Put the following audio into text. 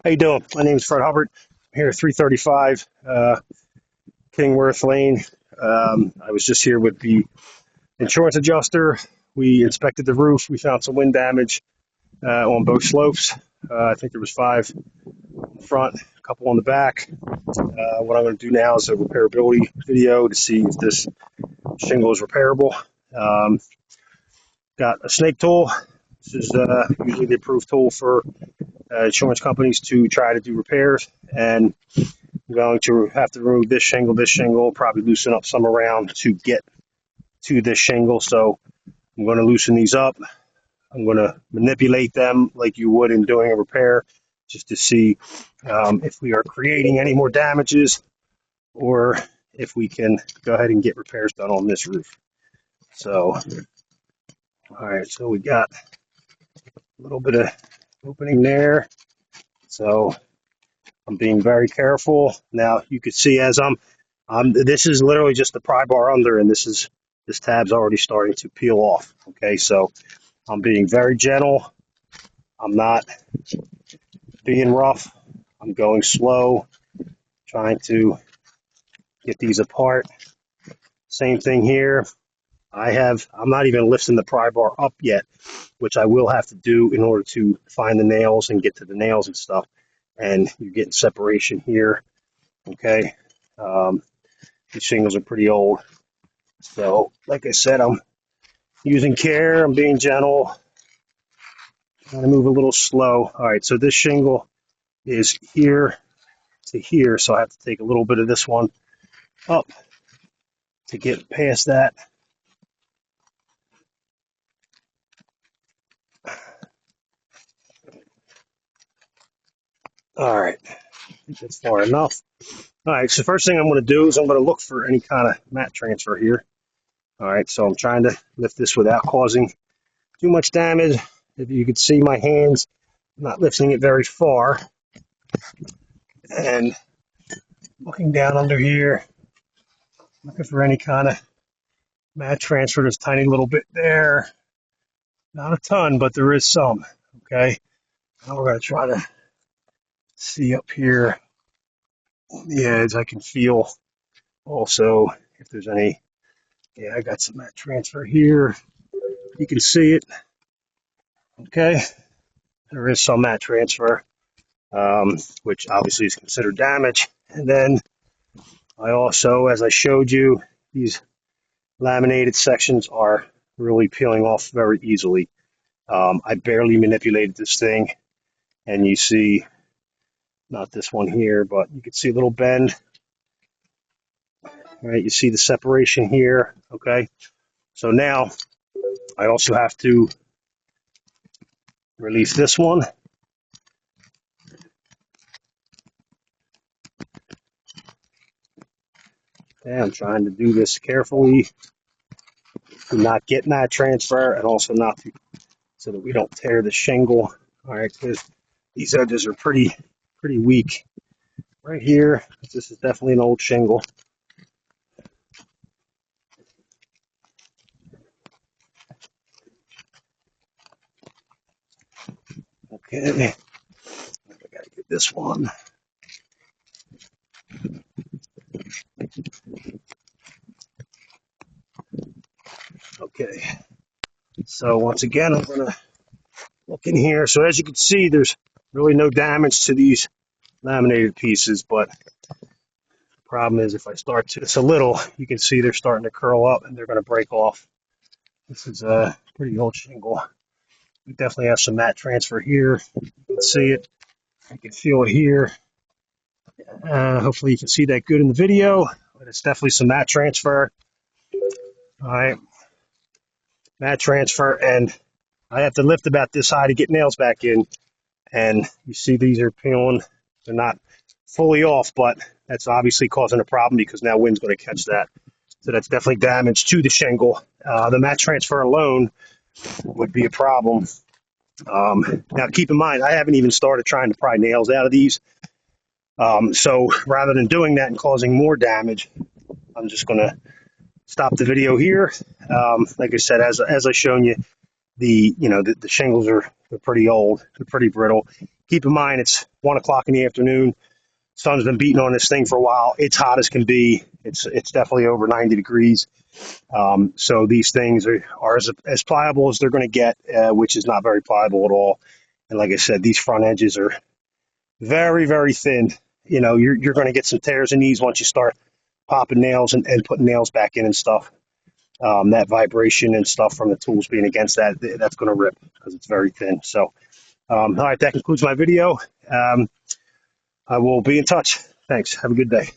How you doing? My name is Fred Hubbard. I'm here at 335 Kingworth Lane. I was just here with the insurance adjuster. We inspected the roof. We found some wind damage on both slopes. I think there was 5 in the front, a couple on the back. What I'm going to do now is a repairability video to see if this shingle is repairable. Um, got a snake tool. This is usually the approved tool for insurance companies to try to do repairs. And I'm going to have to remove this shingle, probably loosen up some around to get to this shingle. So I'm going to loosen these up. I'm going to manipulate them like you would in doing a repair, just to see if we are creating any more damages or if we can go ahead and get repairs done on this roof. So, all right, so we got a little bit of opening there. So I'm being very careful. Now you can see as this is literally just the pry bar under, and this tab's already starting to peel off. Okay, so I'm being very gentle. I'm not being rough. I'm going slow, trying to get these apart. Same thing here. I'm not even lifting the pry bar up yet, which I will have to do in order to find the nails and get to the nails and stuff. And you're getting separation here. Okay. These shingles are pretty old. So, like I said, I'm using care. I'm being gentle. Trying to move a little slow. All right, so this shingle is here to here, so I have to take a little bit of this one up to get past that. All right, I think that's far enough. All right, so first thing I'm going to do is I'm going to look for any kind of mat transfer here. All right, so I'm trying to lift this without causing too much damage. If you could see my hands, I'm not lifting it very far. And looking down under here, looking for any kind of mat transfer. There's a tiny little bit there. Not a ton, but there is some. Okay, now we're going to try to see up here on the edge. I can feel also if there's any. Yeah, I got some mat transfer here. You can see it. Okay, there is some mat transfer, which obviously is considered damage. And then I also, as I showed you, these laminated sections are really peeling off very easily. I barely manipulated this thing, and you see, not this one here, but you can see a little bend. All right, you see the separation here. Okay, so now I also have to release this one. Okay, I'm trying to do this carefully to not get mat transfer, and also not to, so that we don't tear the shingle. All right, because these edges are pretty weak. Right here, this is definitely an old shingle. Okay, I gotta get this one. Okay, so once again, I'm gonna look in here. So as you can see, there's really no damage to these laminated pieces, but the problem is if I start to, it's a little, you can see they're starting to curl up and they're going to break off. This is a pretty old shingle. We definitely have some mat transfer here. You can see it. You can feel it here. Hopefully you can see that good in the video, but it's definitely some mat transfer. All right, mat transfer, and I have to lift about this high to get nails back in. And you see these are peeling. They're not fully off, but that's obviously causing a problem because now wind's going to catch that. So that's definitely damage to the shingle. The mat transfer alone would be a problem. Now, keep in mind, I haven't even started trying to pry nails out of these. So rather than doing that and causing more damage, I'm just going to stop the video here. Like I said, as I shown you, the shingles are pretty old, they're pretty brittle, keep in mind it's 1 o'clock in the afternoon. Sun's been beating on this thing for a while. It's hot as can be. It's definitely over 90 degrees. So these things are as pliable as they're going to get, which is not very pliable at all. And like I said, these front edges are very, very thin. You know, you're going to get some tears in these once you start popping nails and putting nails back in and stuff. That vibration and stuff from the tools being against that's going to rip because it's very thin. So, all right, that concludes my video. I will be in touch. Thanks. Have a good day.